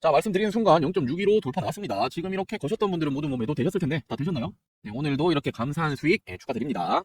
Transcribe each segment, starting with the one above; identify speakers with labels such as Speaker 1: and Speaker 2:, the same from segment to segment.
Speaker 1: 자, 말씀드리는 순간 0.615 돌파 나왔습니다. 지금 이렇게 거셨던 분들은 모두 매도 되셨을 텐데 다 되셨나요? 네, 오늘도 이렇게 감사한 수익 축하드립니다.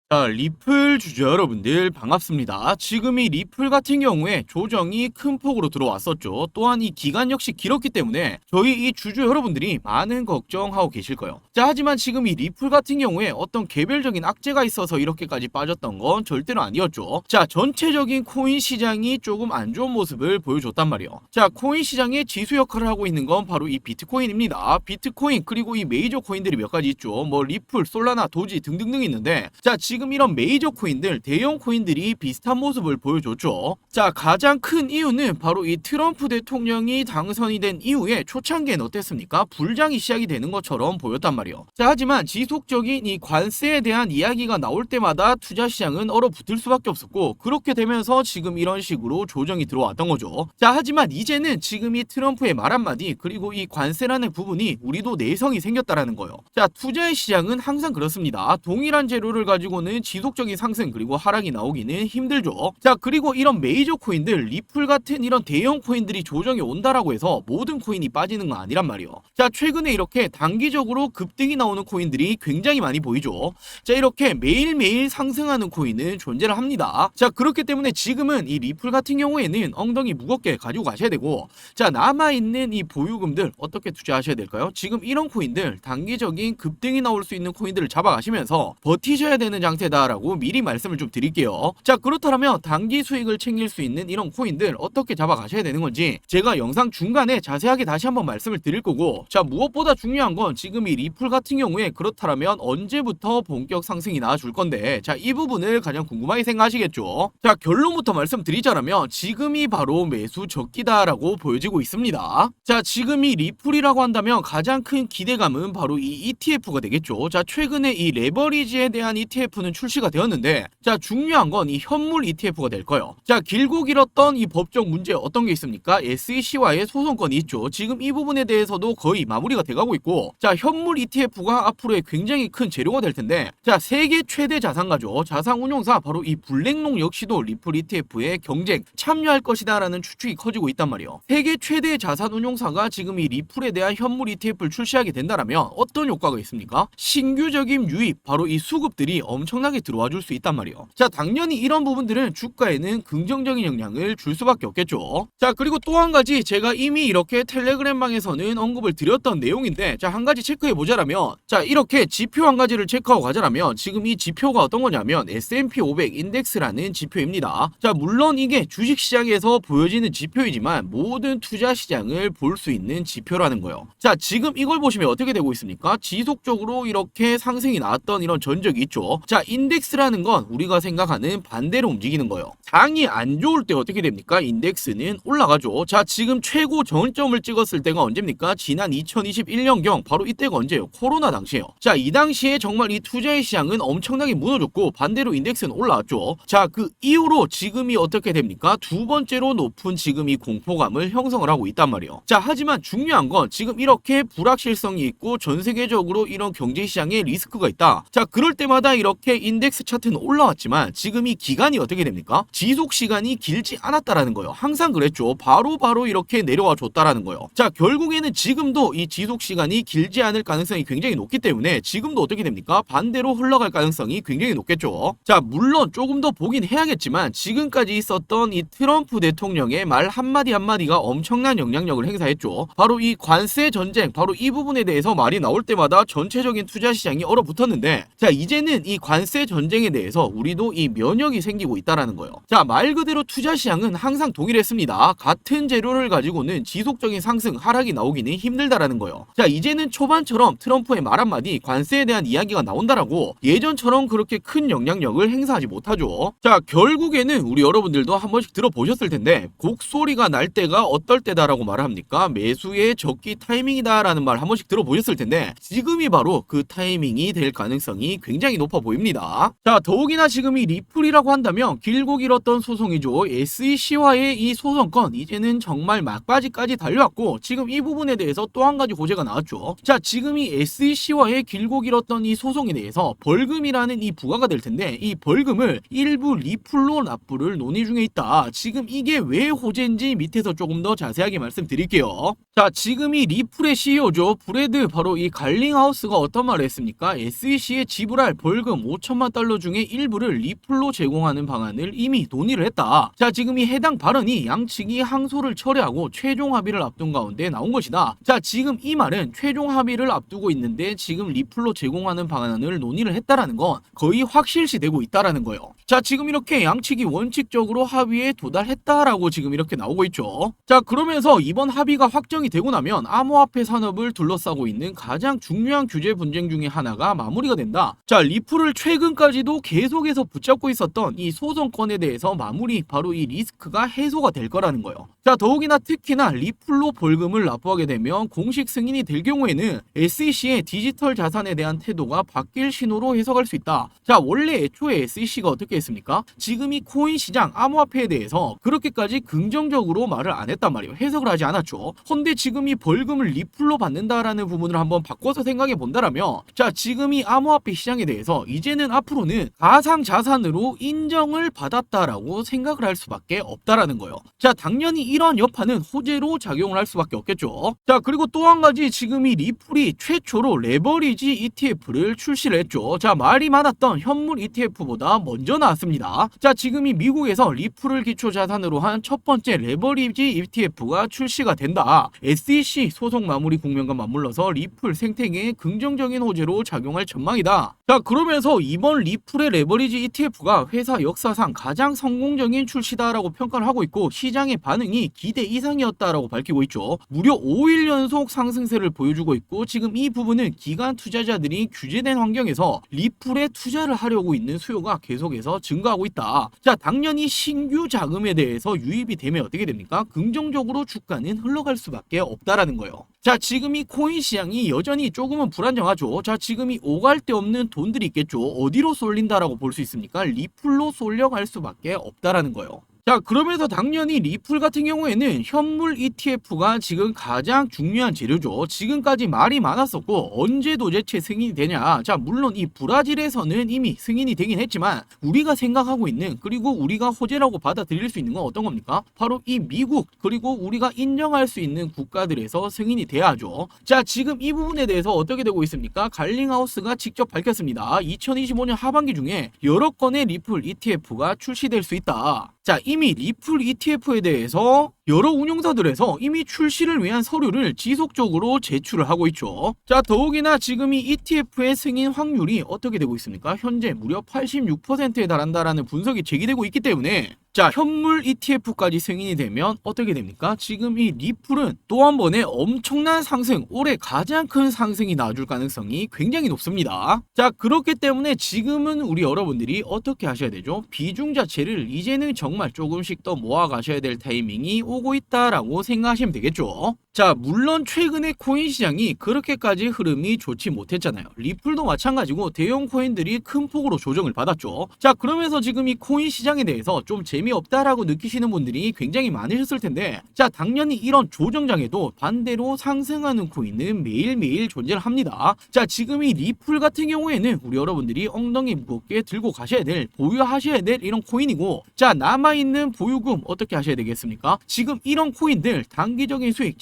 Speaker 2: 자, 리플 주주 여러분들 반갑습니다. 지금 이 리플 같은 경우에 조정이 큰 폭으로 들어왔었죠. 또한 이 기간 역시 길었기 때문에 저희 이 주주 여러분들이 많은 걱정하고 계실 거예요. 자, 하지만 지금 이 리플 같은 경우에 어떤 개별적인 악재가 있어서 이렇게까지 빠졌던 건 절대로 아니었죠. 자, 전체적인 코인 시장이 조금 안 좋은 모습을 보여줬단 말이에요. 자, 코인 시장의 지수 역할을 하고 있는 건 바로 이 비트코인입니다. 비트코인 그리고 이 메이저 코인들이 몇 가지 있죠. 뭐 리플, 솔라나, 도지 등등등 있는데, 자, 지금 이런 메이저 코인들, 대형 코인들이 비슷한 모습을 보여줬죠. 자, 가장 큰 이유는 바로 이 트럼프 대통령이 당선이 된 이후에 초창기엔 어땠습니까? 불장이 시작이 되는 것처럼 보였단 말이에요. 자, 하지만 지속적인 이 관세에 대한 이야기가 나올 때마다 투자 시장은 얼어붙을 수밖에 없었고, 그렇게 되면서 지금 이런 식으로 조정이 들어왔던 거죠. 자, 하지만 이제는 지금 이 트럼프의 말 한마디 그리고 이 관세라는 부분이 우리도 내성이 생겼다라는 거예요. 자, 투자의 시장은 항상 그렇습니다. 동일한 재료를 가지고는 지속적인 상승 그리고 하락이 나오기는 힘들죠. 자, 그리고 이런 메이저 코인들, 리플 같은 이런 대형 코인들이 조정이 온다라고 해서 모든 코인이 빠지는 건 아니란 말이에요. 자, 최근에 이렇게 단기적으로 급등이 나오는 코인들이 굉장히 많이 보이죠. 자, 이렇게 매일매일 상승하는 코인은 존재를 합니다. 자, 그렇기 때문에 지금은 이 리플 같은 경우에는 엉덩이 무겁게 가지고 가셔야 되고, 자, 남아있는 이 보유금들 어떻게 투자하셔야 될까요? 지금 이런 코인들, 단기적인 급등이 나올 수 있는 코인들을 잡아가시면서 버티셔야 되는 장세다라고 미리 말씀을 좀 드릴게요. 자, 그렇다면 단기 수익을 챙길 수 있는 이런 코인들 어떻게 잡아가셔야 되는 건지 제가 영상 중간에 자세하게 다시 한번 말씀을 드릴 거고, 자, 무엇보다 중요한 건 지금 이 리플 같은 경우에 그렇다면 언제부터 본격 상승이 나와줄 건데, 자, 이 부분을 가장 궁금하게 생각하시겠죠. 자, 결론부터 말씀드리자면 지금이 바로 매수 적기다라고 보여지고 있습니다. 자, 지금 이 리플이라고 한다면 가장 큰 기대감은 바로 이 ETF가 되겠죠. 자, 최근에 이 레버리지에 대한 ETF는 출시가 되었는데, 자, 중요한 건 이 현물 ETF가 될 거예요. 자, 길고 길었던 이 법적 문제 어떤 게 있습니까? SEC와의 소송건이 있죠. 지금 이 부분에 대해서도 거의 마무리가 돼가고 있고, 자, 현물 ETF가 앞으로의 굉장히 큰 재료가 될 텐데, 자, 세계 최대 자산가죠. 자산운용사 바로 이 블랙록 역시도 리플 ETF에 경쟁 참여할 것이다라는 추측이 커지고 있단 말이에요. 세계 최대 자산운용사가 지금 이 리플에 대한 현물 ETF를 출시하게 된다면 어떤 효과가 있습니까? 신규적인 유입, 바로 이 수급들이 엄청나게 들어와 줄 수 있단 말이에요. 자, 당연히 이런 부분들은 주가에는 긍정적인 영향을 줄 수밖에 없겠죠. 자, 그리고 또 한 가지 제가 이미 이렇게 텔레그램 방에서는 언급을 드렸던 내용인데, 자, 한 가지 체크해 보자라면, 자, 이렇게 지표 한 가지를 체크하고 가자라면 지금 이 지표가 어떤 거냐면 S&P 500 인덱스라는 지표입니다. 자, 물론 이게 주식시장에서 보여지는 지표이지만 모든 투자 시장을 볼 수 있는 지표라는 거예요. 자, 지금 이걸 보시면 어떻게 되고 있습니까? 지속적으로 이렇게 상승이 나왔던 이런 전적이 있죠. 자, 인덱스라는 건 우리가 생각하는 반대로 움직이는 거예요. 장이 안 좋을 때 어떻게 됩니까? 인덱스는 올라가죠. 자, 지금 최고 저점을 찍었을 때가 언제입니까? 지난 2021년경 바로 이때가 언제예요? 코로나 당시예요. 자, 이 당시에 정말 이 투자의 시장은 엄청나게 무너졌고 반대로 인덱스는 올라왔죠. 자, 그 이후로 지금이 어떻게 됩니까? 두 번째로 높은 지금 이 공포감을 형성을 하고 있단 말이에요. 자, 하지만 중요한 건 지금 이렇게 불확실성이 있고 전 세계적으로 이런 경제 시장에 리스크가 있다. 자, 그럴 때마다 이렇게 인덱스 차트는 올라왔지만 지금 이 기간이 어떻게 됩니까? 지속 시간이 길지 않았다라는 거예요. 항상 그랬죠. 바로 이렇게 내려와 줬다라는 거예요. 자, 결국에는 지금도 이 지속 시간이 길지 않을 가능성이 굉장히 높기 때문에 지금도 어떻게 됩니까? 반대로 흘러갈 가능성이 굉장히 높겠죠. 자, 물론 조금 더 보긴 해야겠지만 지금까지 있었던 이 트럼프 대통령의 말 한마디 한마디가 엄청난 영향력을 행사했죠. 바로 이 관세 전쟁, 바로 이 부분에 대해서 말이 나올 때마다 전체적인 투자 시장이 얼어붙었는데, 자, 이제는 이 관세 전쟁에 대해서 우리도 이 면역이 생기고 있다라는 거예요. 자, 말 그대로 투자 시장은 항상 동일했습니다. 같은 재료를 가지고는 지속적인 상승, 하락이 나오기는 힘들다라는 거예요. 자, 이제는 초반처럼 트럼프의 말 한마디, 관세에 대한 이야기가 나온다라고 예전처럼 그렇게 큰 영향력을 행사하지 못하죠. 자, 결국에는 우리 여러분들도 한 번씩 들어보셨을 텐데, 곡소리가 날 때가 어떨 때다라고 말합니까? 매수의 적기 타이밍이다라는 말 한 번씩 들어보셨을 텐데, 지금이 바로 그 타이밍이 될 가능성이 굉장히 높아 보입니다. 됩니다. 자, 더욱이나 지금 이 리플이라고 한다면 길고 길었던 소송이죠. SEC와의 이 소송건 이제는 정말 막바지까지 달려왔고 지금 이 부분에 대해서 또 한 가지 호재가 나왔죠. 자, 지금 이 SEC와의 길고 길었던 이 소송에 대해서 벌금이라는 이 부과가 될 텐데 이 벌금을 일부 리플로 납부를 논의 중에 있다. 지금 이게 왜 호재인지 밑에서 조금 더 자세하게 말씀드릴게요. 자, 지금 이 리플의 CEO죠. 브래드 바로 이 갈링하우스가 어떤 말을 했습니까? SEC에 지불할 벌금 5천만 달러 중에 일부를 리플로 제공하는 방안을 이미 논의를 했다. 자, 지금 이 해당 발언이 양측이 항소를 철회하고 최종 합의를 앞둔 가운데 나온 것이다. 자, 지금 이 말은 최종 합의를 앞두고 있는데 지금 리플로 제공하는 방안을 논의를 했다라는 건 거의 확실시되고 있다라는 거예요. 자, 지금 이렇게 양측이 원칙적으로 합의에 도달했다라고 지금 이렇게 나오고 있죠. 자, 그러면서 이번 합의가 확정이 되고 나면 암호화폐 산업을 둘러싸고 있는 가장 중요한 규제 분쟁 중에 하나가 마무리가 된다. 자, 리플을 최근까지도 계속해서 붙잡고 있었던 이 소송건에 대해서 마무리, 바로 이 리스크가 해소가 될 거라는 거예요. 자, 더욱이나 특히나 리플로 벌금을 납부하게 되면 공식 승인이 될 경우에는 SEC의 디지털 자산에 대한 태도가 바뀔 신호로 해석할 수 있다. 자, 원래 애초에 SEC가 어떻게 했습니까? 지금 이 코인 시장 암호화폐에 대해서 그렇게까지 긍정적으로 말을 안 했단 말이에요. 해석을 하지 않았죠. 헌데 지금 이 벌금을 리플로 받는다라는 부분을 한번 바꿔서 생각해 본다라면, 자, 지금 이 암호화폐 시장에 대해서 이제는 앞으로는 가상 자산으로 인정을 받았다라고 생각을 할 수밖에 없다라는 거예요. 자, 당연히 이런 여파는 호재로 작용을 할 수밖에 없겠죠. 자, 그리고 또 한 가지, 지금 이 리플이 최초로 레버리지 ETF를 출시를 했죠. 자, 말이 많았던 현물 ETF보다 먼저 나왔습니다. 자, 지금 이 미국에서 리플을 기초 자산으로 한 첫 번째 레버리지 ETF가 출시가 된다. SEC 소송 마무리 국면과 맞물러서 리플 생태계에 긍정적인 호재로 작용할 전망이다. 자, 그러면서 이번 리플의 레버리지 ETF가 회사 역사상 가장 성공적인 출시다라고 평가를 하고 있고 시장의 반응이 기대 이상이었다라고 밝히고 있죠. 무려 5일 연속 상승세를 보여주고 있고 지금 이 부분은 기관 투자자들이 규제된 환경에서 리플에 투자를 하려고 있는 수요가 계속해서 증가하고 있다. 자, 당연히 신규 자금에 대해서 유입이 되면 어떻게 됩니까? 긍정적으로 주가는 흘러갈 수밖에 없다라는 거예요. 자, 지금 이 코인 시장이 여전히 조금은 불안정하죠. 자, 지금 이 오갈 데 없는 돈들이 있겠죠. 어디로 쏠린다라고 볼 수 있습니까? 리플로 쏠려갈 수밖에 없다라는 거예요. 자, 그러면서 당연히 리플 같은 경우에는 현물 ETF가 지금 가장 중요한 재료죠. 지금까지 말이 많았었고 언제 도대체 승인이 되냐. 자, 물론 이 브라질에서는 이미 승인이 되긴 했지만 우리가 생각하고 있는, 그리고 우리가 호재라고 받아들일 수 있는 건 어떤 겁니까? 바로 이 미국, 그리고 우리가 인정할 수 있는 국가들에서 승인이 돼야죠. 자, 지금 이 부분에 대해서 어떻게 되고 있습니까? 갈링하우스가 직접 밝혔습니다. 2025년 하반기 중에 여러 건의 리플 ETF가 출시될 수 있다. 자, 이미 리플 ETF에 대해서 여러 운용사들에서 이미 출시를 위한 서류를 지속적으로 제출을 하고 있죠. 자, 더욱이나 지금 이 ETF의 승인 확률이 어떻게 되고 있습니까? 현재 무려 86%에 달한다라는 분석이 제기되고 있기 때문에, 자, 현물 ETF까지 승인이 되면 어떻게 됩니까? 지금 이 리플은 또 한 번의 엄청난 상승, 올해 가장 큰 상승이 나와줄 가능성이 굉장히 높습니다. 자, 그렇기 때문에 지금은 우리 여러분들이 어떻게 하셔야 되죠? 비중 자체를 이제는 정말 조금씩 더 모아 가셔야 될 타이밍이 오고 있다라고 생각하시면 되겠죠. 자, 물론 최근에 코인 시장이 그렇게까지 흐름이 좋지 못했잖아요. 리플도 마찬가지고 대형 코인들이 큰 폭으로 조정을 받았죠. 자, 그러면서 지금 이 코인 시장에 대해서 좀 재미없다라고 느끼시는 분들이 굉장히 많으셨을 텐데, 자, 당연히 이런 조정장에도 반대로 상승하는 코인은 매일매일 존재를 합니다. 자, 지금 이 리플 같은 경우에는 우리 여러분들이 엉덩이 무겁게 들고 가셔야 될, 보유하셔야 될 이런 코인이고, 자, 남아있는 보유금 어떻게 하셔야 되겠습니까? 지금 이런 코인들 단기적인 수익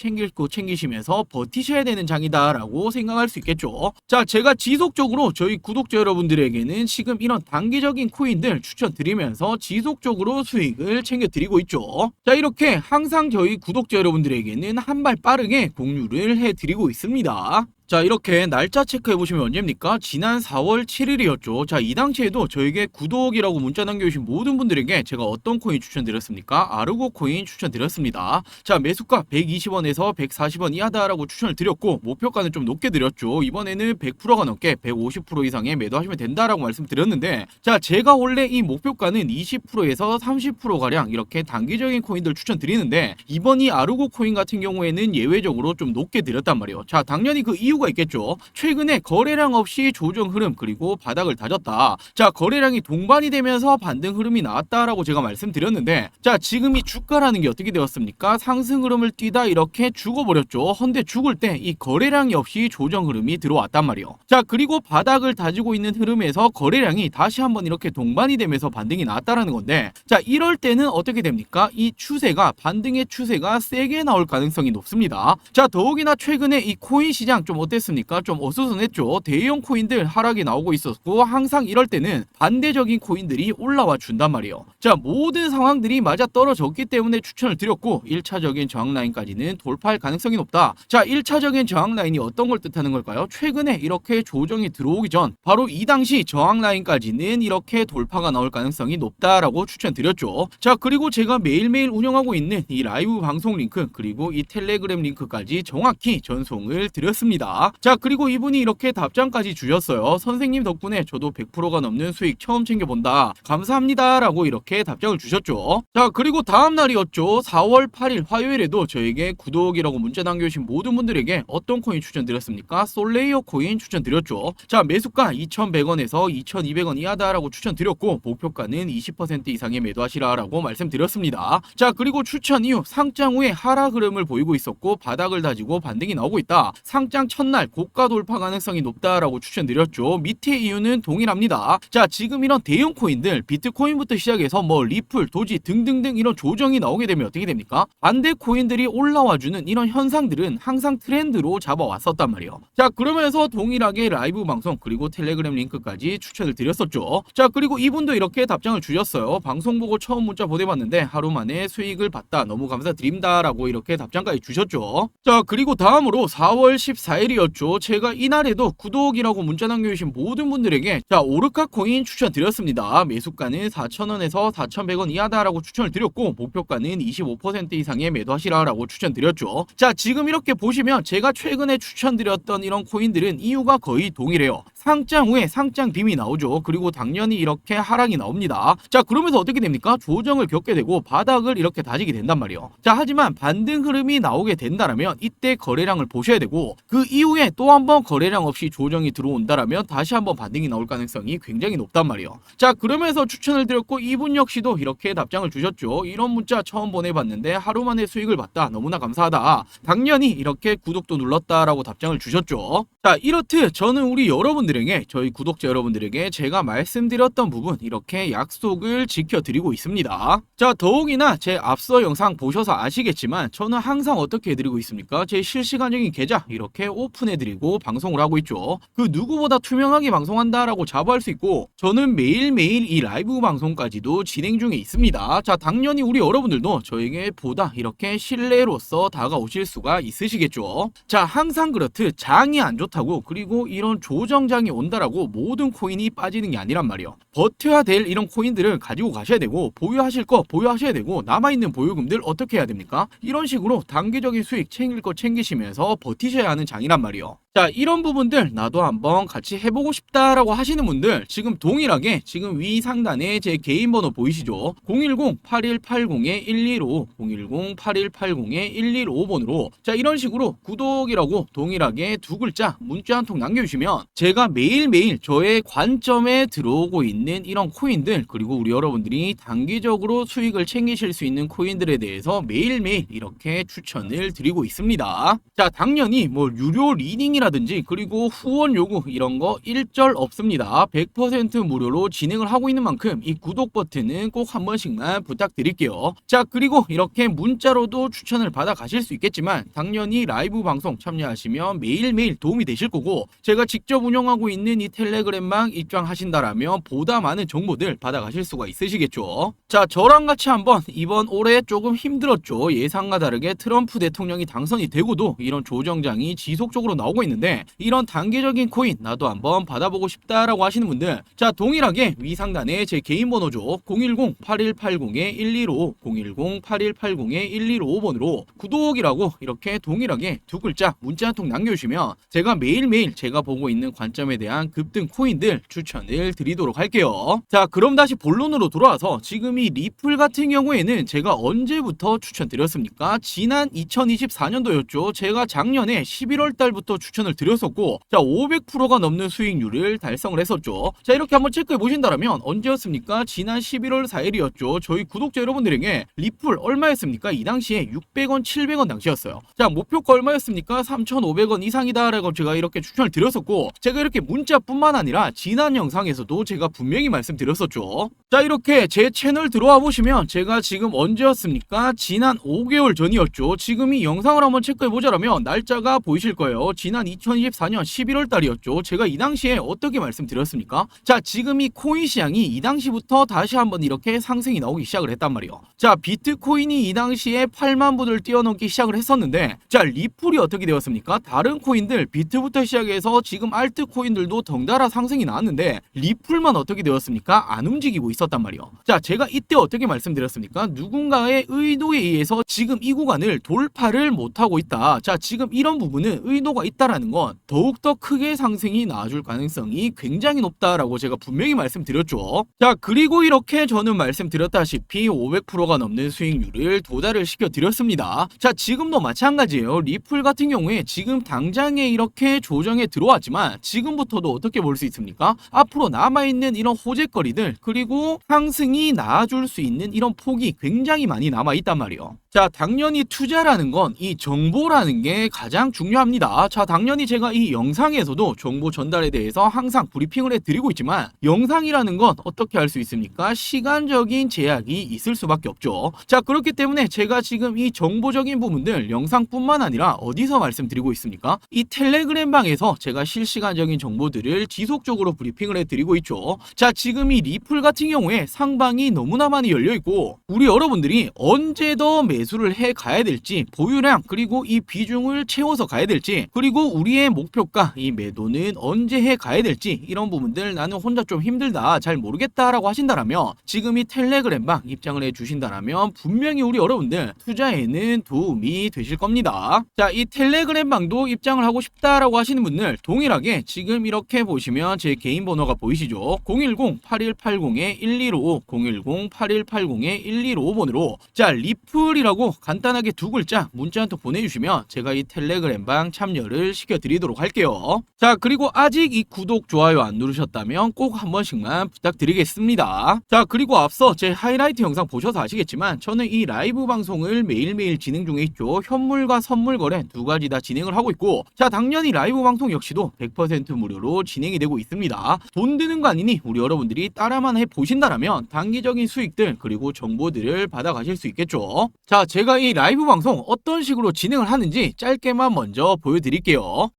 Speaker 2: 챙기시면서 버티셔야 되는 장이다라고 생각할 수 있겠죠. 자, 제가 지속적으로 저희 구독자 여러분들에게는 지금 이런 단기적인 코인들 추천드리면서 지속적으로 수익을 챙겨드리고 있죠. 자, 이렇게 항상 저희 구독자 여러분들에게는 한 발 빠르게 공유를 해드리고 있습니다. 자, 이렇게 날짜 체크해보시면 언제입니까? 지난 4월 7일이었죠. 자, 이 당시에도 저에게 구독이라고 문자 남겨주신 모든 분들에게 제가 어떤 코인 추천드렸습니까? 아르고 코인 추천드렸습니다. 자, 매수가 120원에서 140원 이하다라고 추천을 드렸고, 목표가는 좀 높게 드렸죠. 이번에는 100%가 넘게 150% 이상의 매도하시면 된다라고 말씀드렸는데, 자, 제가 원래 이 목표가는 20%에서 30%가량 이렇게 단기적인 코인들 추천드리는데, 이번 이 아르고 코인 같은 경우에는 예외적으로 좀 높게 드렸단 말이에요. 자, 당연히 그 이유 이유가 있겠죠. 최근에 거래량 없이 조정 흐름 그리고 바닥을 다졌다. 자, 거래량이 동반이 되면서 반등 흐름이 나왔다라고 제가 말씀드렸는데, 자, 지금 이 주가라는 게 어떻게 되었습니까? 상승 흐름을 띠다 이렇게 죽어버렸죠. 헌데 죽을 때 이 거래량이 없이 조정 흐름이 들어왔단 말이에요. 자, 그리고 바닥을 다지고 있는 흐름에서 거래량이 다시 한번 이렇게 동반이 되면서 반등이 나왔다라는 건데, 자, 이럴 때는 어떻게 됩니까? 이 추세가 반등의 추세가 세게 나올 가능성이 높습니다. 자, 더욱이나 최근에 이 코인 시장 좀 어땠습니까? 좀 어수선했죠. 대형 코인들 하락이 나오고 있었고, 항상 이럴 때는 반대적인 코인들이 올라와 준단 말이에요. 자, 모든 상황들이 맞아 떨어졌기 때문에 추천을 드렸고, 1차적인 저항 라인까지는 돌파할 가능성이 높다. 자, 1차적인 저항 라인이 어떤 걸 뜻하는 걸까요? 최근에 이렇게 조정이 들어오기 전 바로 이 당시 저항 라인까지는 이렇게 돌파가 나올 가능성이 높다라고 추천드렸죠. 자, 그리고 제가 매일매일 운영하고 있는 이 라이브 방송 링크 그리고 이 텔레그램 링크까지 정확히 전송을 드렸습니다. 자, 그리고 이분이 이렇게 답장까지 주셨어요. 선생님 덕분에 저도 100%가 넘는 수익 처음 챙겨본다. 감사합니다 라고 이렇게 답장을 주셨죠. 자, 그리고 다음날이었죠. 4월 8일 화요일에도 저에게 구독이라고 문자 남겨주신 모든 분들에게 어떤 코인 추천드렸습니까? 솔레이어 코인 추천드렸죠. 자, 매수가 2,100원에서 2,200원 이하다라고 추천드렸고, 목표가는 20% 이상의 매도하시라라고 말씀드렸습니다. 자, 그리고 추천 이후 상장 후에 하락 흐름을 보이고 있었고, 바닥을 다지고 반등이 나오고 있다. 상장 첫날 고가 돌파 가능성이 높다라고 추천드렸죠. 밑에 이유는 동일합니다. 자, 지금 이런 대형 코인들 비트코인부터 시작해서 뭐 리플, 도지 등등등 이런 조정이 나오게 되면 어떻게 됩니까? 반대 코인들이 올라와주는 이런 현상들은 항상 트렌드로 잡아왔었단 말이에요. 자, 그러면서 동일하게 라이브 방송 그리고 텔레그램 링크까지 추천을 드렸었죠. 자, 그리고 이분도 이렇게 답장을 주셨어요. 방송 보고 처음 문자 보내봤는데 하루 만에 수익을 봤다. 너무 감사드립니다 라고 이렇게 답장까지 주셨죠. 자, 그리고 다음으로 4월 14일이었죠. 제가 이날에도 구독이라고 문자 남겨주신 모든 분들에게 자, 오르카 코인 추천드렸습니다. 매수가는 4,000원에서 4,100원 이하다라고 추천을 드렸고, 목표가는 25% 이상의 매도하시라라고 추천드렸죠. 자, 지금 이렇게 보시면 제가 최근에 추천드렸던 이런 코인들은 이유가 거의 동일해요. 상장 후에 상장 빔이 나오죠. 그리고 당연히 이렇게 하락이 나옵니다. 자, 그러면서 어떻게 됩니까? 조정을 겪게 되고 바닥을 이렇게 다지게 된단 말이에요. 자, 하지만 반등 흐름이 나오게 된다라면 이때 거래량을 보셔야 되고, 그 이후에 또 한번 거래량 없이 조정이 들어온다라면 다시 한번 반등이 나올 가능성이 굉장히 높단 말이에요. 자, 그러면서 추천을 드렸고, 이분 역시도 이렇게 답장을 주셨죠. 이런 문자 처음 보내봤는데 하루 만에 수익을 봤다. 너무나 감사하다. 당연히 이렇게 구독도 눌렀다라고 답장을 주셨죠. 자, 이렇듯 저는 우리 여러분들에게, 저희 구독자 여러분들에게 제가 말씀드렸던 부분 이렇게 약속을 지켜드리고 있습니다. 자, 더욱이나 제 앞서 영상 보셔서 아시겠지만 저는 항상 어떻게 해드리고 있습니까? 제 실시간적인 계좌 이렇게 오픈해드리고 방송을 하고 있죠. 그 누구보다 투명하게 방송한다라고 자부할 수 있고, 저는 매일매일 이 라이브 방송까지도 진행 중에 있습니다. 자, 당연히 우리 여러분들도 저에게 보다 이렇게 신뢰로서 다가오실 수가 있으시겠죠. 자, 항상 그렇듯 장이 안 좋다고 그리고 이런 조정장이 온다라고 모든 코인이 빠지는 게 아니란 말이에요. 버텨야 될 이런 코인들을 가지고 가셔야 되고, 보유하실 거 보유하셔야 되고, 남아있는 보유금들 어떻게 해야 됩니까? 이런 식으로 단기적인 수익 챙길 거 챙기시면서 버티셔야 하는 장이란 말이에요. 자, 이런 부분들 나도 한번 같이 해보고 싶다라고 하시는 분들 지금 동일하게 지금 위 상단에 제 개인 번호 보이시죠? 010-8180-115 010-8180-115번으로 자, 이런 식으로 구독이라고 동일하게 두 글자 문자 한 통 남겨주시면 제가 매일매일 저의 관점에 들어오고 있는 이런 코인들, 그리고 우리 여러분들이 단기적으로 수익을 챙기실 수 있는 코인들에 대해서 매일매일 이렇게 추천을 드리고 있습니다. 자, 당연히 뭐 유료 리딩이라든지 그리고 후원 요구 이런 거 일절 없습니다. 100% 무료로 진행을 하고 있는 만큼 이 구독 버튼은 꼭 한 번씩만 부탁드릴게요. 자, 그리고 이렇게 문자로도 추천을 받아 가실 수 있겠지만 당연히 라이브 방송 참여하시면 매일매일 도움이 되실 거고, 제가 직접 운영하고 있는 이 텔레그램망 입장하신다라면 보다 많은 정보들 받아 가실 수가 있으시겠죠. 자, 저랑 같이 한번 이번 올해 조금 힘들었죠. 예상과 다르게 트럼프 대통령이 당선이 되고도 이런 조정장이 지속적으로 나오고 있는데, 이런 단기적인 코인 나도 한번 받아보고 싶다라고 하시는 분들 자, 동일하게 위 상단에 제 개인 번호죠. 010-8180-115 010-8180-115번으로 구독이라고 이렇게 동일하게 두 글자 문자 한 통 남겨주시면 제가 매일매일 제가 보고 있는 관점에 대한 급등 코인들 추천을 드리도록 할게요. 자, 그럼 다시 본론으로 돌아와서 지금 이 리플 같은 경우에는 제가 언제부터 추천드렸습니까? 지난 2024년도였죠. 제가 작년에 11월 달부터 추천을 추천을 드렸었고, 자 500%가 넘는 수익률을 달성을 했었죠. 자 이렇게 한번 체크해 보신다면 언제였습니까? 지난 11월 4일이었죠. 저희 구독자 여러분들에게 리플 얼마였습니까? 이 당시에 600원, 700원 당시였어요. 자 목표가 얼마였습니까? 3,500원 이상이다라고 제가 이렇게 추천을 드렸었고, 제가 이렇게 문자뿐만 아니라 지난 영상에서도 제가 분명히 말씀드렸었죠. 자 이렇게 제 채널 들어와 보시면 제가 지금 언제였습니까? 지난 5개월 전이었죠. 지금 이 영상을 한번 체크해 보자라면 날짜가 보이실 거예요. 지난 2024년 11월 달이었죠. 제가 이 당시에 어떻게 말씀드렸습니까? 자 지금 이 코인 시장이 이 당시부터 다시 한번 이렇게 상승이 나오기 시작을 했단 말이에요. 자 비트코인이 이 당시에 8만 분을 뛰어넘기 시작을 했었는데, 자 리플이 어떻게 되었습니까? 다른 코인들 비트부터 시작해서 지금 알트 코인들도 덩달아 상승이 나왔는데 리플만 어떻게 되었습니까? 안 움직이고 있었단 말이에요. 자 제가 이때 어떻게 말씀드렸습니까? 누군가의 의도에 의해서 지금 이 구간을 돌파를 못하고 있다. 자 지금 이런 부분은 의도가 있다라는 건 더욱더 크게 상승이 나와줄 가능성이 굉장히 높다라고 제가 분명히 말씀드렸죠. 자 그리고 이렇게 저는 말씀드렸다시피 500%가 넘는 수익률을 도달을 시켜드렸습니다. 자 지금도 마찬가지예요. 리플 같은 경우에 지금 당장에 이렇게 조정에 들어왔지만 지금부터도 어떻게 볼 수 있습니까? 앞으로 남아있는 이런 호재거리들, 그리고 상승이 나와줄 수 있는 이런 폭이 굉장히 많이 남아있단 말이에요. 자 당연히 투자라는 건 이 정보라는 게 가장 중요합니다. 자 당연히 제가 이 영상에서도 정보 전달에 대해서 항상 브리핑을 해드리고 있지만, 영상이라는 건 어떻게 할 수 있습니까? 시간적인 제약이 있을 수밖에 없죠. 자 그렇기 때문에 제가 지금 이 정보적인 부분들 영상뿐만 아니라 어디서 말씀드리고 있습니까? 이 텔레그램 방에서 제가 실시간적인 정보들을 지속적으로 브리핑을 해드리고 있죠. 자 지금 이 리플 같은 경우에 상방이 너무나 많이 열려있고, 우리 여러분들이 언제 더 매수를 해 가야 될지, 보유량 그리고 이 비중을 채워서 가야 될지, 그리고 우리의 목표가 이 매도는 언제 해 가야 될지, 이런 부분들 나는 혼자 좀 힘들다, 잘 모르겠다라고 하신다라면 지금 이 텔레그램방 입장을 해 주신다라면 분명히 우리 여러분들 투자에는 도움이 되실 겁니다. 자 이 텔레그램방도 입장을 하고 싶다라고 하시는 분들 동일하게 지금 이렇게 보시면 제 개인 번호가 보이시죠? 010-8180-1255 010-8180-1255번으로 자 리플이라고 간단하게 두 글자 문자 한 통 보내주시면 제가 이 텔레그램방 참여를 시켜드리도록 할게요. 자 그리고 아직 이 구독 좋아요 안 누르셨다면 꼭 한 번씩만 부탁드리겠습니다. 자 그리고 앞서 제 하이라이트 영상 보셔서 아시겠지만 저는 이 라이브 방송을 매일매일 진행 중에 있죠. 현물과 선물 거래 두 가지 다 진행을 하고 있고, 자 당연히 라이브 방송 역시도 100% 무료로 진행이 되고 있습니다. 돈 드는 거 아니니 우리 여러분들이 따라만 해 보신다라면 단기적인 수익들 그리고 정보들을 받아가실 수 있겠죠. 자 제가 이 라이브 방송 어떤 식으로 진행을 하는지 짧게만 먼저 보여드릴게요.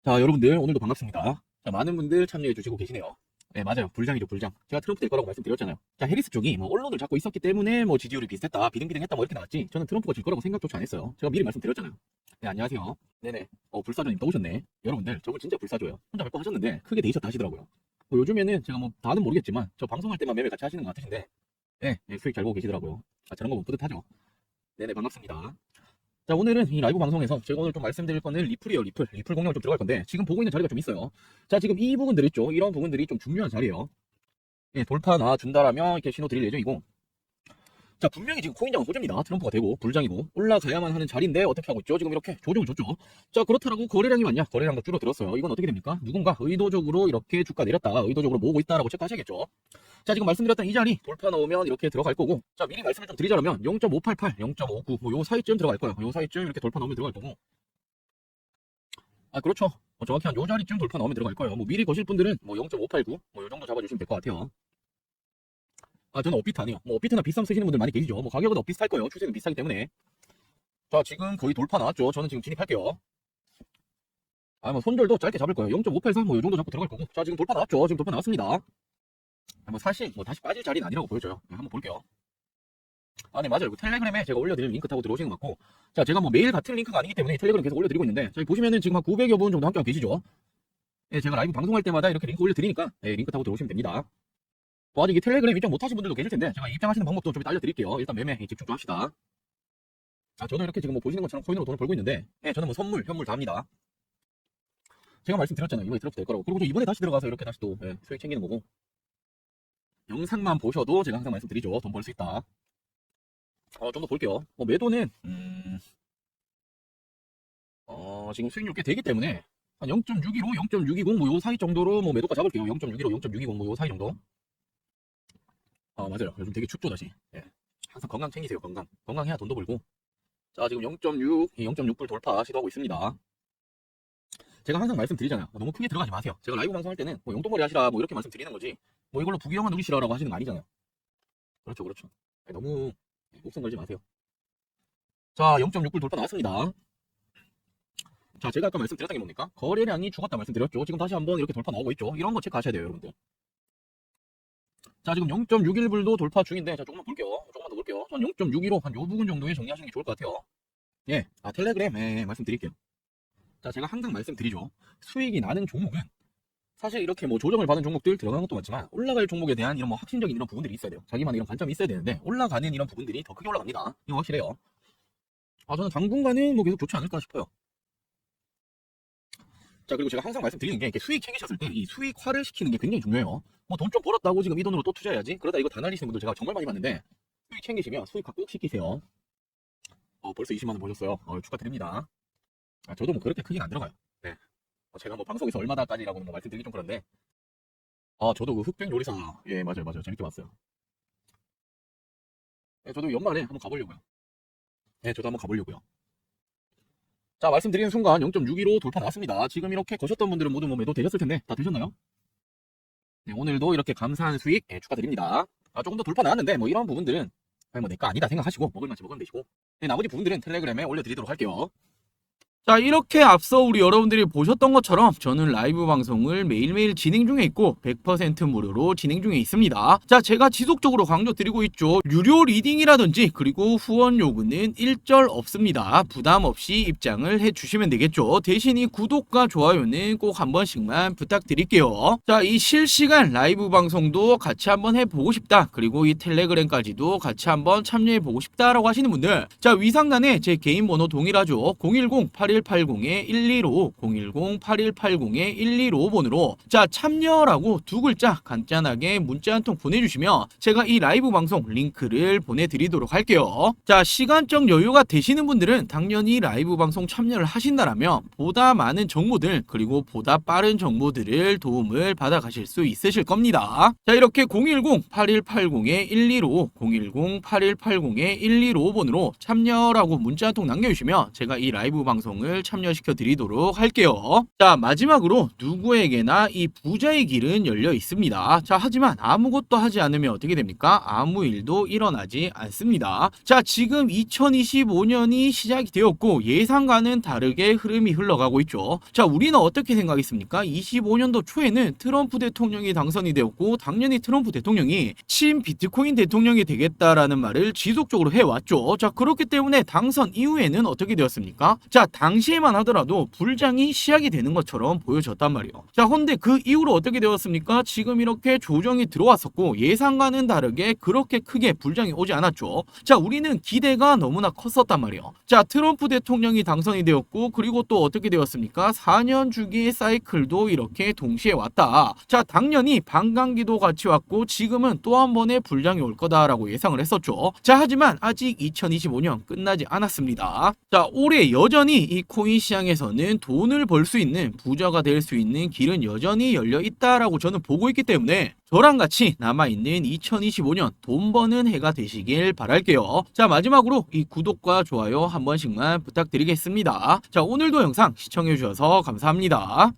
Speaker 1: 자, 여러분들 오늘도 반갑습니다. 자, 많은 분들 참여해 주시고 계시네요. 네, 맞아요. 불장이죠, 불장. 제가 트럼프 될 거라고 말씀드렸잖아요. 자, 해리스 쪽이 뭐 언론을 잡고 있었기 때문에 뭐 지지율이 비슷했다, 비등비등했다 뭐 이렇게 나왔지. 저는 트럼프가 질 거라고 생각조차 안 했어요. 제가 미리 말씀드렸잖아요. 네, 안녕하세요. 네네. 불사조님 또 오셨네. 여러분들, 저분 진짜 불사조예요. 혼자 몇 번 하셨는데 크게 데이셨다 하시더라고요. 요즘에는 제가 뭐 다는 모르겠지만 저 방송할 때만 매매 같이 하시는 것 같으신데, 네, 수익 잘 보고 계시더라고요. 아, 저런 거 보면 뿌듯하죠. 네네, 반갑습니다. 자 오늘은 이 라이브 방송에서 제가 오늘 좀 말씀드릴 거는 리플이에요. 리플 공략을 좀 들어갈 건데, 지금 보고 있는 자리가 좀 있어요. 자 지금 이 부분들 있죠. 이런 부분들이 좀 중요한 자리예요. 예, 돌파 나준다라면 이렇게 신호 드릴 예정이고, 자 분명히 지금 코인장은 호재입니다. 트럼프가 되고 불장이고 올라가야만 하는 자리인데 어떻게 하고 있죠? 지금 이렇게 조정을 줬죠. 자 그렇다라고 거래량이 많냐? 거래량도 줄어들었어요. 이건 어떻게 됩니까? 누군가 의도적으로 이렇게 주가 내렸다가 의도적으로 모으고 있다라고 체크하셔야겠죠. 자 지금 말씀드렸던 이 자리 돌파 나오면 이렇게 들어갈 거고, 자 미리 말씀을 좀 드리자면 0.588, 0.59 뭐 요 사이쯤 들어갈 거예요. 요 사이쯤 이렇게 돌파 나오면 들어갈 거고, 아 그렇죠. 정확히 한 요 자리쯤 돌파 나오면 들어갈 거예요. 뭐 미리 거실 분들은 뭐 0.589 뭐 요 정도 잡아주시면 될 것 같아요. 아 저는 업비트 아니에요. 뭐 업비트나 비썸 쓰시는 분들 많이 계시죠. 뭐 가격은 비슷할 거예요. 추세는 비슷하기 때문에. 자 지금 거의 돌파 나왔죠. 저는 지금 진입할게요. 아 뭐 손절도 짧게 잡을 거예요. 0.583 뭐 요 정도 잡고 들어갈 거고. 자 지금 돌파 나왔죠. 지금 돌파 나왔습니다. 뭐 사실 뭐 다시 빠질 자리는 아니라고 보여져요. 한번 볼게요. 아, 네, 맞아요. 그 텔레그램에 제가 올려드릴 링크 타고 들어오시는 것 같고, 자, 제가 뭐 매일 같은 링크가 아니기 때문에 텔레그램 계속 올려드리고 있는데, 저기 보시면은 지금 한 900여 분 정도 함께하고 계시죠? 예, 제가 라이브 방송할 때마다 이렇게 링크 올려드리니까, 예, 링크 타고 들어오시면 됩니다. 뭐 아직 이 텔레그램 입장 못 하신 분들도 계실 텐데, 제가 입장하시는 방법도 좀 이따 알려드릴게요. 일단 매매 집중 좀 합시다. 아, 저도 이렇게 지금 뭐 보시는 것처럼 코인으로 돈을 벌고 있는데, 예, 저는 뭐 선물, 현물 다 합니다. 제가 말씀드렸잖아요. 이번에 트럼프 될 거라고. 그리고 또 이번에 다시 들어가서 이렇게 다시 또, 예, 수익 챙기는 거고. 영상만 보셔도 제가 항상 말씀드리죠. 돈 벌 수 있다. 좀 더 볼게요. 매도는 지금 수익률 꽤 되기 때문에 한 0.615, 0.620 뭐 요 사이 정도로 뭐 매도가 잡을게요. 0.615, 0.620 뭐 요 사이 정도. 맞아요. 요즘 되게 춥죠 다시. 예. 항상 건강 챙기세요. 건강해야 돈도 벌고. 자, 지금 0.6, 0.6불 돌파 시도하고 있습니다. 제가 항상 말씀드리잖아요. 너무 크게 들어가지 마세요. 제가 라이브 방송할 때는 뭐 용돈벌이 하시라 뭐 이렇게 말씀드리는 거지. 뭐 이걸로 부귀영화 누리시라라고 하시는 거 아니잖아요. 그렇죠, 그렇죠. 너무 목숨 걸지 마세요. 자, 0.6불 돌파 나왔습니다. 자, 제가 아까 말씀드렸던 게 뭡니까? 거래량이 죽었다 말씀드렸죠. 지금 다시 한번 이렇게 돌파 나오고 있죠. 이런 거 체크하셔야 돼요, 여러분들. 자, 지금 0.61불도 돌파 중인데, 자, 조금만 볼게요. 조금만 더 볼게요. 전 0.615, 한 요 부분 정도에 정리하시는 게 좋을 것 같아요. 예, 텔레그램, 말씀드릴게요. 자, 제가 항상 말씀드리죠. 수익이 나는 종목은, 사실 이렇게 뭐 조정을 받은 종목들 들어가는 것도 맞지만, 올라갈 종목에 대한 이런 뭐 확신적인 이런 부분들이 있어야 돼요. 자기만의 이런 관점이 있어야 되는데, 올라가는 이런 부분들이 더 크게 올라갑니다. 이거 확실해요. 저는 당분간은 뭐 계속 좋지 않을까 싶어요. 자, 그리고 제가 항상 말씀드리는 게, 이렇게 수익 챙기셨을 때, 이 수익화를 시키는 게 굉장히 중요해요. 뭐 돈 좀 벌었다고 지금 이 돈으로 또 투자해야지? 그러다 이거 다 날리시는 분들 제가 정말 많이 봤는데, 수익 챙기시면 수익화 꼭 시키세요. 벌써 20만원 버셨어요. 축하드립니다. 저도 뭐 그렇게 크게는 안 들어가요. 네. 제가 뭐 방송에서 얼마다까지라고 뭐 말씀드리기 좀 그런데, 저도 그 흑백 요리사, 예, 맞아요. 재밌게 봤어요. 네, 저도 연말에 한번 가보려고요. 네, 저도 한번 가보려고요. 자, 말씀드리는 순간 0.615 돌파 나왔습니다. 지금 이렇게 거셨던 분들은 모두 뭐 매도 되셨을 텐데, 다 되셨나요? 네, 오늘도 이렇게 감사한 수익, 축하드립니다. 조금 더 돌파 나왔는데, 뭐 이런 부분들은, 뭐 내 거 아니다 생각하시고, 먹을 만치 먹으면 되시고, 네, 나머지 부분들은 텔레그램에 올려드리도록 할게요.
Speaker 2: 자, 이렇게 앞서 우리 여러분들이 보셨던 것처럼 저는 라이브 방송을 매일매일 진행 중에 있고 100% 무료로 진행 중에 있습니다. 자, 제가 지속적으로 강조드리고 있죠. 유료 리딩이라든지 그리고 후원 요구는 일절 없습니다. 부담 없이 입장을 해주시면 되겠죠. 대신 이 구독과 좋아요는 꼭 한 번씩만 부탁드릴게요. 자, 이 실시간 라이브 방송도 같이 한번 해보고 싶다. 그리고 이 텔레그램까지도 같이 한번 참여해보고 싶다라고 하시는 분들, 자, 위상단에 제 개인 번호 동일하죠. 010-8180-115, 010-8180-115번으로 자, 참여라고 두 글자 간단하게 문자 한 통 보내주시면 제가 이 라이브 방송 링크를 보내드리도록 할게요. 자, 시간적 여유가 되시는 분들은 당연히 라이브 방송 참여를 하신다라면 보다 많은 정보들 그리고 보다 빠른 정보들을 도움을 받아 가실 수 있으실 겁니다. 자, 이렇게 010-8180-115, 010-8180-115번으로 참여라고 문자 한 통 남겨주시면 제가 이 라이브 방송을 참여시켜 드리도록 할게요. 자, 마지막으로 누구에게나 이 부자의 길은 열려 있습니다. 자, 하지만 아무것도 하지 않으면 어떻게 됩니까? 아무 일도 일어나지 않습니다. 자, 지금 2025년이 시작이 되었고 예상과는 다르게 흐름이 흘러가고 있죠. 자, 우리는 어떻게 생각했습니까? 25년도 초에는 트럼프 대통령이 당선이 되었고 당연히 트럼프 대통령이 친 비트코인 대통령이 되겠다라는 말을 지속적으로 해왔죠. 자, 그렇기 때문에 당선 이후에는 어떻게 되었습니까? 자, 당시에만 하더라도 불장이 시작이 되는 것처럼 보여졌단 말이에요. 자, 근데 그 이후로 어떻게 되었습니까? 지금 이렇게 조정이 들어왔었고 예상과는 다르게 그렇게 크게 불장이 오지 않았죠. 자, 우리는 기대가 너무나 컸었단 말이에요. 자, 트럼프 대통령이 당선이 되었고 그리고 또 어떻게 되었습니까? 4년 주기의 사이클도 이렇게 동시에 왔다. 자, 당연히 반감기도 같이 왔고 지금은 또 한 번의 불장이 올 거다라고 예상을 했었죠. 자, 하지만 아직 2025년 끝나지 않았습니다. 자, 올해 여전히 이 코인 시장에서는 돈을 벌 수 있는 부자가 될 수 있는 길은 여전히 열려 있다라고 저는 보고 있기 때문에 저랑 같이 남아있는 2025년 돈 버는 해가 되시길 바랄게요. 자, 마지막으로 이 구독과 좋아요 한 번씩만 부탁드리겠습니다. 자, 오늘도 영상 시청해주셔서 감사합니다.